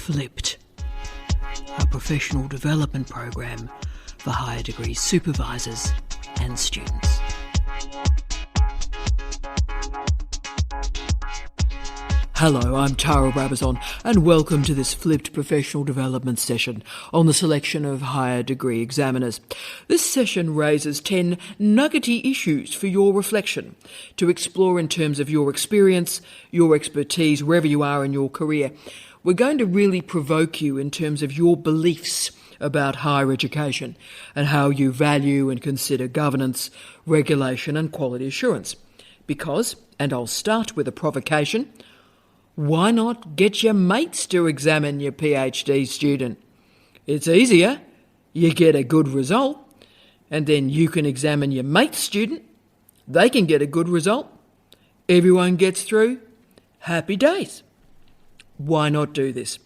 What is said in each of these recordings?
Flipped, a professional development program for higher degree supervisors and students. Hello, I'm Tara Brabazon and welcome to this flipped professional development session on the selection of higher degree examiners. This session raises 10 nuggety issues for your reflection to explore in terms of your experience, your expertise, wherever you are in your career. We're going to really provoke you in terms of your beliefs about higher education and how you value and consider governance, regulation and quality assurance. Because, and I'll start with a provocation, why not get your mates to examine your PhD student? It's easier, you get a good result, and then you can examine your mate's student, they can get a good result, everyone gets through, happy days. Why not do this?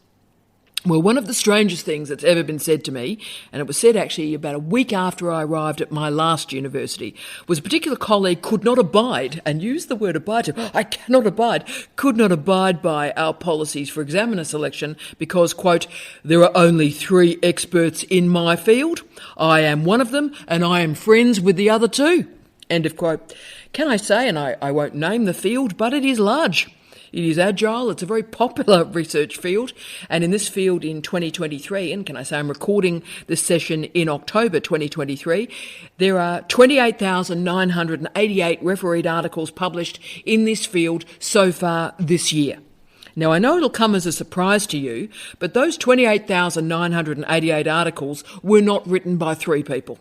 Well, one of the strangest things that's ever been said to me, and it was said actually about a week after I arrived at my last university, was a particular colleague could not abide, and used the word abide, could not abide by our policies for examiner selection because, quote, there are only 3 experts in my field. I am one of them, and I am friends with the other 2. End of quote. Can I say, and I won't name the field, but it is large. It is agile, it's a very popular research field, and in this field in 2023, and can I say I'm recording this session in October 2023, there are 28,988 refereed articles published in this field so far this year. Now, I know it'll come as a surprise to you, but those 28,988 articles were not written by 3 people.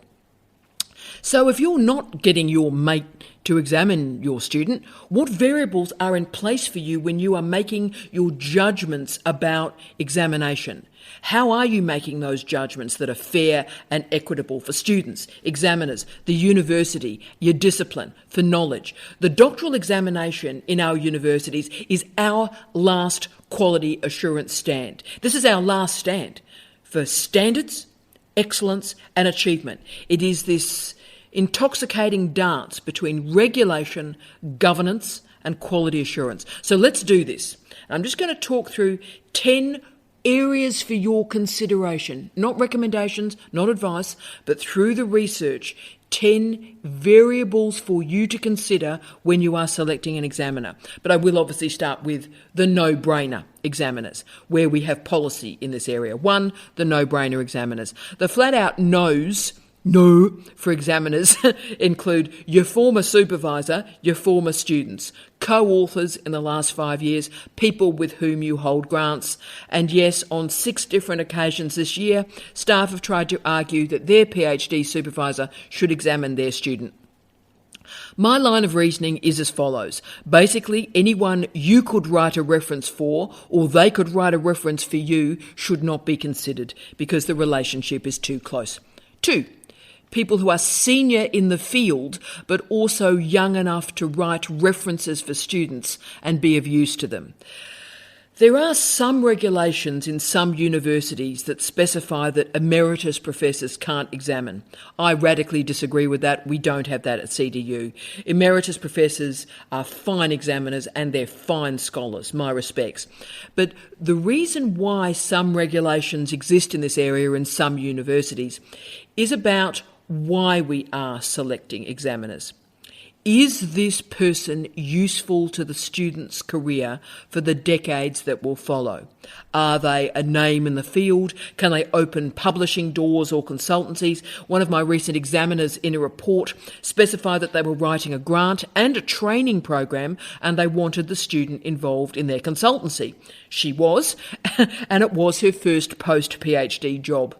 So if you're not getting your mate to examine your student, what variables are in place for you when you are making your judgments about examination? How are you making those judgments that are fair and equitable for students, examiners, the university, your discipline, for knowledge? The doctoral examination in our universities is our last quality assurance stand. This is our last stand for standards, excellence and achievement. It is this intoxicating dance between regulation, governance and quality assurance. So let's do this. I'm just going to talk through 10 areas for your consideration, not recommendations, not advice, but through the research, 10 variables for you to consider when you are selecting an examiner. But I will obviously start with the no-brainer examiners, where we have policy in this area. 1, the no-brainer examiners. The flat-out no's for examiners include your former supervisor, your former students, co-authors in the last 5 years, people with whom you hold grants, and yes, on 6 different occasions this year, staff have tried to argue that their PhD supervisor should examine their student. My line of reasoning is as follows. Basically, anyone you could write a reference for or they could write a reference for you should not be considered because the relationship is too close. 2, people who are senior in the field but also young enough to write references for students and be of use to them. There are some regulations in some universities that specify that emeritus professors can't examine. I radically disagree with that. We don't have that at CDU. Emeritus professors are fine examiners and they're fine scholars, my respects. But the reason why some regulations exist in this area in some universities is about why we are selecting examiners. Is this person useful to the student's career for the decades that will follow? Are they a name in the field? Can they open publishing doors or consultancies? One of my recent examiners in a report specified that they were writing a grant and a training program and they wanted the student involved in their consultancy. She was, and it was her first post-PhD job.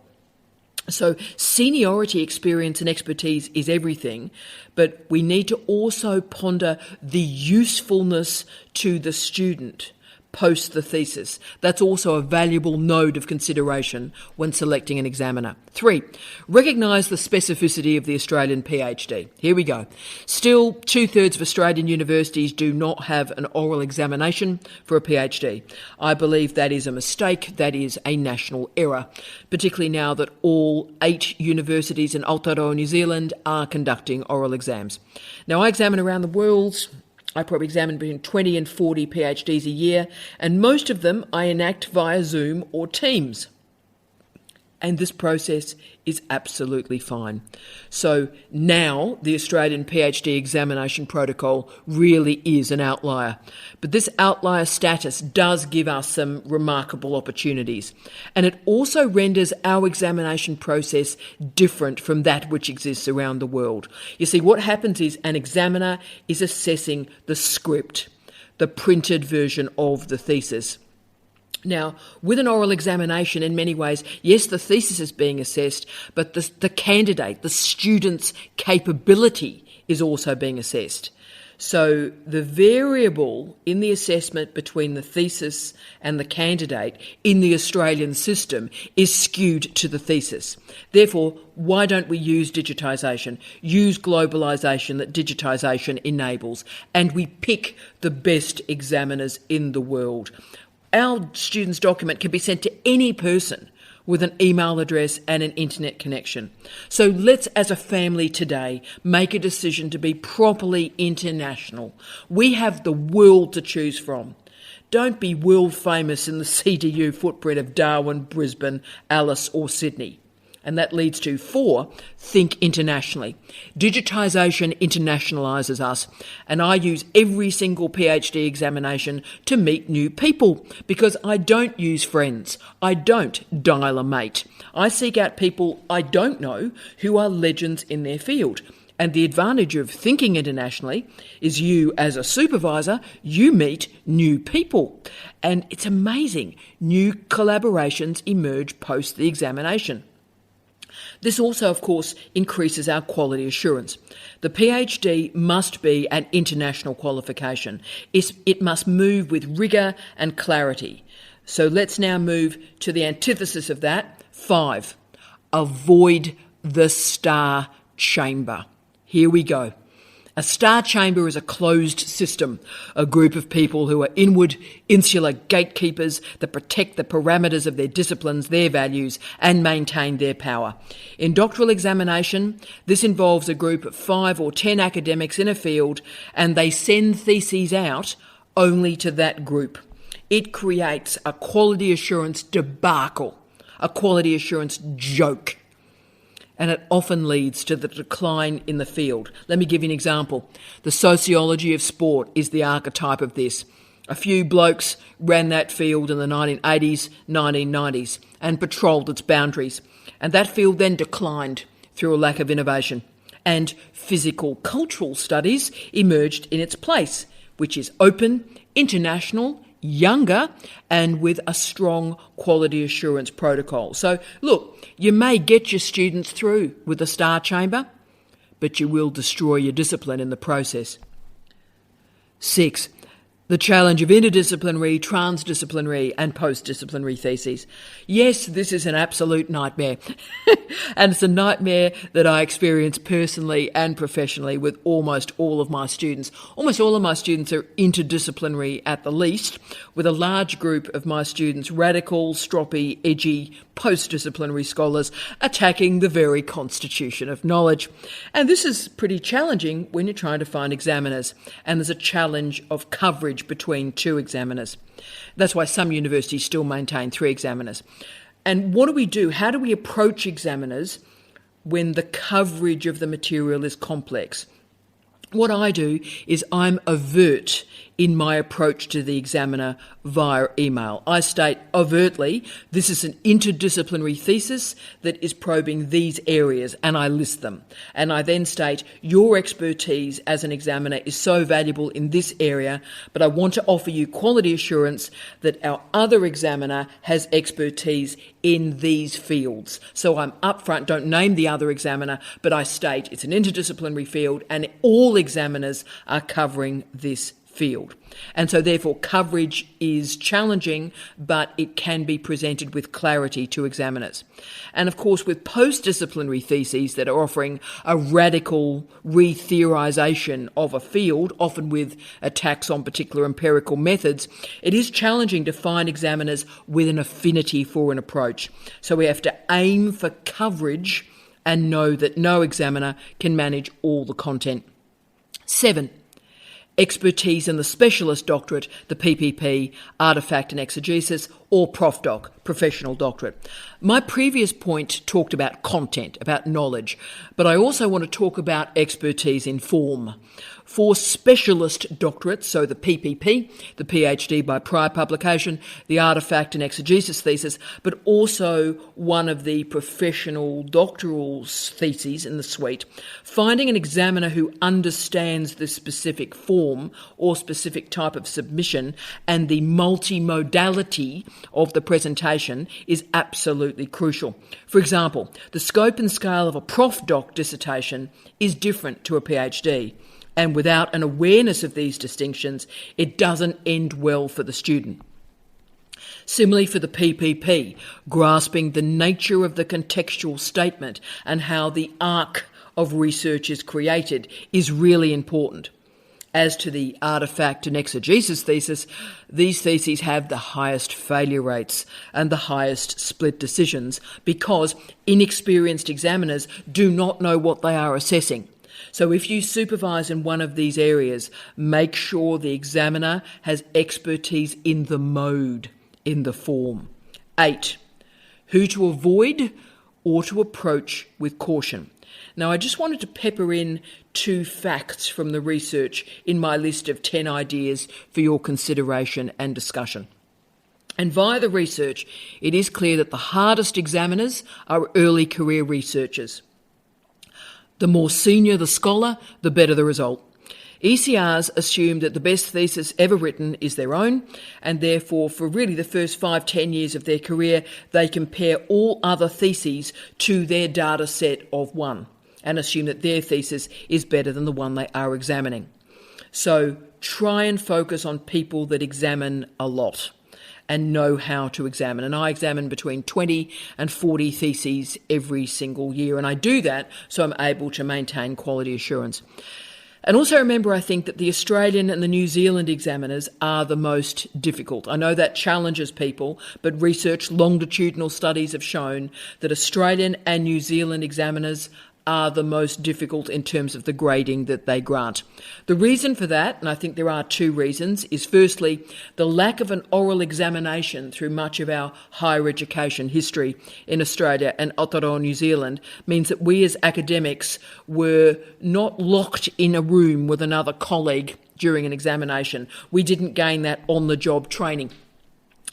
So seniority, experience and expertise is everything, but we need to also ponder the usefulness to the student post the thesis. That's also a valuable node of consideration when selecting an examiner. 3, recognise the specificity of the Australian PhD. Here we go. Still, 2/3 of Australian universities do not have an oral examination for a PhD. I believe that is a mistake. That is a national error, particularly now that all 8 universities in Aotearoa, New Zealand are conducting oral exams. Now, I examine around the world I probably examine between 20 and 40 PhDs a year, and most of them I enact via Zoom or Teams. And this process is absolutely fine. So now the Australian PhD examination protocol really is an outlier. But this outlier status does give us some remarkable opportunities. And it also renders our examination process different from that which exists around the world. You see, what happens is an examiner is assessing the script, the printed version of the thesis. Now, with an oral examination, in many ways, yes, the thesis is being assessed, but the candidate, the student's capability is also being assessed. So the variable in the assessment between the thesis and the candidate in the Australian system is skewed to the thesis. Therefore, why don't we use digitisation, use globalisation that digitisation enables, and we pick the best examiners in the world? Our student's document can be sent to any person with an email address and an internet connection. So let's, as a family today, make a decision to be properly international. We have the world to choose from. Don't be world famous in the CDU footprint of Darwin, Brisbane, Alice or Sydney. And that leads to 4, think internationally. Digitisation internationalises us, and I use every single PhD examination to meet new people because I don't use friends. I don't dial a mate. I seek out people I don't know who are legends in their field. And the advantage of thinking internationally is you, as a supervisor, you meet new people. And it's amazing. New collaborations emerge post the examination. This also, of course, increases our quality assurance. The PhD must be an international qualification. It must move with rigour and clarity. So let's now move to the antithesis of that. 5, avoid the star chamber. Here we go. A star chamber is a closed system, a group of people who are inward, insular gatekeepers that protect the parameters of their disciplines, their values, and maintain their power. In doctoral examination, this involves a group of 5 or 10 academics in a field, and they send theses out only to that group. It creates a quality assurance debacle, a quality assurance joke. And it often leads to the decline in the field. Let me give you an example. The sociology of sport is the archetype of this. A few blokes ran that field in the 1980s, 1990s and patrolled its boundaries. And that field then declined through a lack of innovation. And physical cultural studies emerged in its place, which is open, international, younger, and with a strong quality assurance protocol. So, look, you may get your students through with the star chamber, but you will destroy your discipline in the process. 6, the challenge of interdisciplinary, transdisciplinary and postdisciplinary theses. Yes, this is an absolute nightmare. And it's a nightmare that I experience personally and professionally with almost all of my students. Almost all of my students are interdisciplinary at the least, with a large group of my students radical, stroppy, edgy, postdisciplinary scholars attacking the very constitution of knowledge. And this is pretty challenging when you're trying to find examiners, and there's a challenge of coverage between 2 examiners. That's why some universities still maintain 3 examiners. And what do we do? How do we approach examiners when the coverage of the material is complex? What I do is I'm overt in my approach to the examiner via email. I state overtly, this is an interdisciplinary thesis that is probing these areas, and I list them. And I then state, your expertise as an examiner is so valuable in this area, but I want to offer you quality assurance that our other examiner has expertise in these fields. So I'm upfront, don't name the other examiner, but I state it's an interdisciplinary field and all examiners are covering this field. And so therefore coverage is challenging, but it can be presented with clarity to examiners. And of course with post-disciplinary theses that are offering a radical re-theorisation of a field, often with attacks on particular empirical methods, it is challenging to find examiners with an affinity for an approach. So we have to aim for coverage and know that no examiner can manage all the content. 7, expertise in the specialist doctorate, the PPP, artefact and exegesis, or Prof Doc, professional doctorate. My previous point talked about content, about knowledge, but I also want to talk about expertise in form. For specialist doctorates, so the PPP, the PhD by prior publication, the artefact and exegesis thesis, but also one of the professional doctoral theses in the suite, finding an examiner who understands the specific form or specific type of submission and the multimodality of the presentation is absolutely crucial. For example, the scope and scale of a Prof Doc dissertation is different to a PhD. And without an awareness of these distinctions, it doesn't end well for the student. Similarly for the PPP, grasping the nature of the contextual statement and how the arc of research is created is really important. As to the artefact and exegesis thesis, these theses have the highest failure rates and the highest split decisions because inexperienced examiners do not know what they are assessing. So if you supervise in one of these areas, make sure the examiner has expertise in the mode, in the form. 8, who to avoid or to approach with caution. Now, I just wanted to pepper in 2 facts from the research in my list of 10 ideas for your consideration and discussion. And via the research, it is clear that the hardest examiners are early career researchers. The more senior the scholar, the better the result. ECRs assume that the best thesis ever written is their own, and therefore for really the first 5-10 years of their career, they compare all other theses to their data set of one and assume that their thesis is better than the one they are examining. So try and focus on people that examine a lot and know how to examine. And I examine between 20 and 40 theses every single year. And I do that so I'm able to maintain quality assurance. And also remember, I think that the Australian and the New Zealand examiners are the most difficult. I know that challenges people, but research longitudinal studies have shown that Australian and New Zealand examiners are the most difficult in terms of the grading that they grant. The reason for that, and I think there are 2 reasons, is firstly, the lack of an oral examination through much of our higher education history in Australia and Aotearoa New Zealand means that we as academics were not locked in a room with another colleague during an examination. We didn't gain that on-the-job training.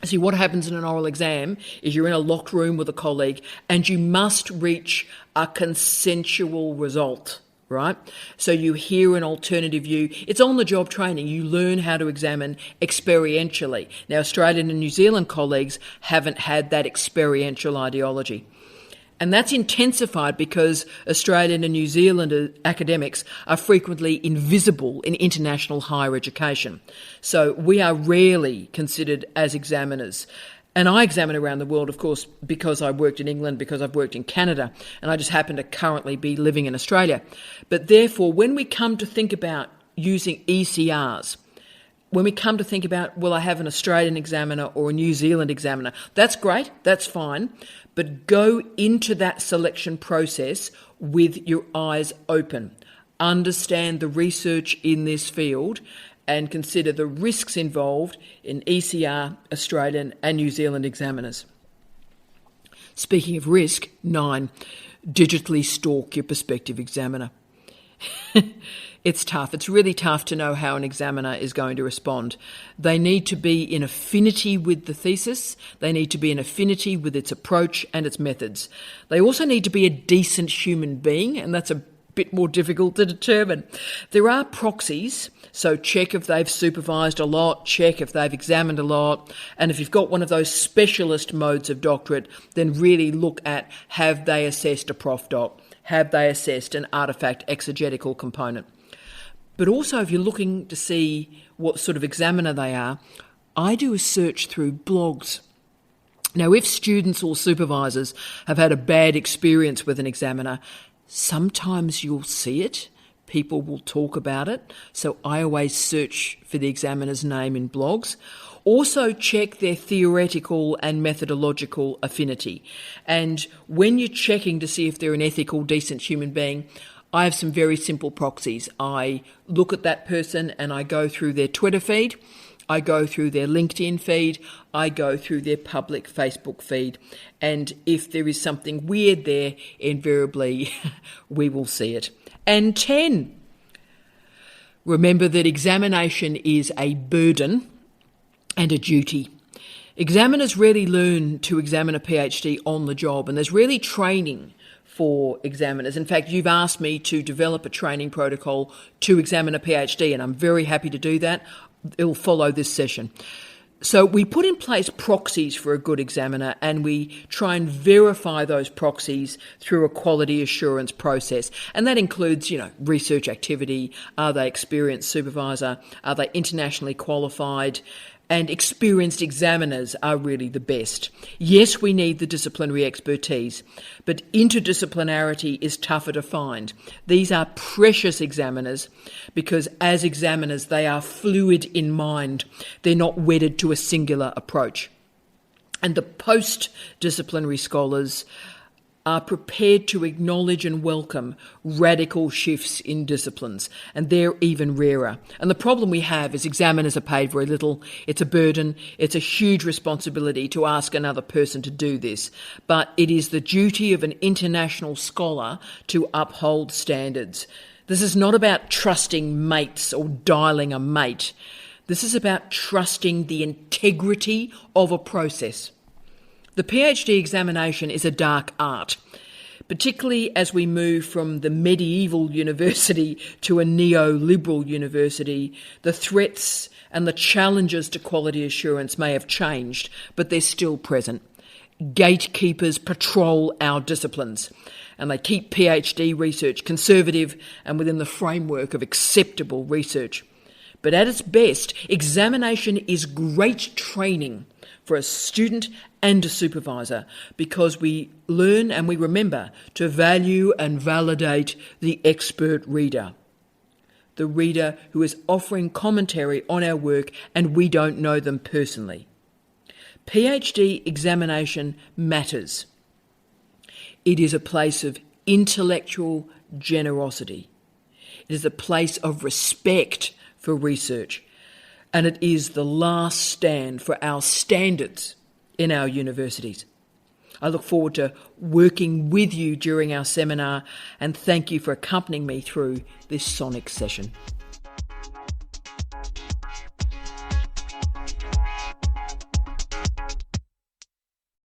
See, what happens in an oral exam is you're in a locked room with a colleague and you must reach a consensual result, right? So you hear an alternative view. It's on-the-job training. You learn how to examine experientially. Now, Australian and New Zealand colleagues haven't had that experiential ideology. And that's intensified because Australian and New Zealand academics are frequently invisible in international higher education. So we are rarely considered as examiners. And I examine around the world, of course, because I worked in England, because I've worked in Canada, and I just happen to currently be living in Australia. But therefore, when we come to think about using ECRs, when we come to think about, will I have an Australian examiner or a New Zealand examiner, that's great, that's fine, but go into that selection process with your eyes open. Understand the research in this field and consider the risks involved in ECR, Australian and New Zealand examiners. Speaking of risk, 9, digitally stalk your prospective examiner. It's tough. It's really tough to know how an examiner is going to respond. They need to be in affinity with the thesis. They need to be in affinity with its approach and its methods. They also need to be a decent human being, and that's a bit more difficult to determine. There are proxies, so check if they've supervised a lot, check if they've examined a lot, and if you've got one of those specialist modes of doctorate, then really look at, have they assessed a Prof Doc? Have they assessed an artefact exegetical component? But also, if you're looking to see what sort of examiner they are, I do a search through blogs. Now, if students or supervisors have had a bad experience with an examiner, sometimes you'll see it. People will talk about it. So I always search for the examiner's name in blogs. Also check their theoretical and methodological affinity. And when you're checking to see if they're an ethical, decent human being, I have some very simple proxies. I look at that person and I go through their Twitter feed, I go through their LinkedIn feed, I go through their public Facebook feed, and if there is something weird there, invariably we will see it. And 10, remember that examination is a burden and a duty. Examiners rarely learn to examine a PhD on the job, and there's really training for examiners. In fact, you've asked me to develop a training protocol to examine a PhD, and I'm very happy to do that. It'll follow this session. So we put in place proxies for a good examiner, and we try and verify those proxies through a quality assurance process. And that includes, research activity. Are they experienced supervisor? Are they internationally qualified? And experienced examiners are really the best. Yes, we need the disciplinary expertise, but interdisciplinarity is tougher to find. These are precious examiners because as examiners, they are fluid in mind. They're not wedded to a singular approach. And the post-disciplinary scholars are prepared to acknowledge and welcome radical shifts in disciplines, and they're even rarer. And the problem we have is examiners are paid very little. It's a burden. It's a huge responsibility to ask another person to do this. But it is the duty of an international scholar to uphold standards. This is not about trusting mates or dialing a mate. This is about trusting the integrity of a process. The PhD examination is a dark art, particularly as we move from the medieval university to a neoliberal university. The threats and the challenges to quality assurance may have changed, but they're still present. Gatekeepers patrol our disciplines, and they keep PhD research conservative and within the framework of acceptable research. But at its best, examination is great training for a student and a supervisor because we learn and we remember to value and validate the expert reader, the reader who is offering commentary on our work and we don't know them personally. PhD examination matters. It is a place of intellectual generosity. It is a place of respect for research. And it is the last stand for our standards in our universities. I look forward to working with you during our seminar and thank you for accompanying me through this sonic session.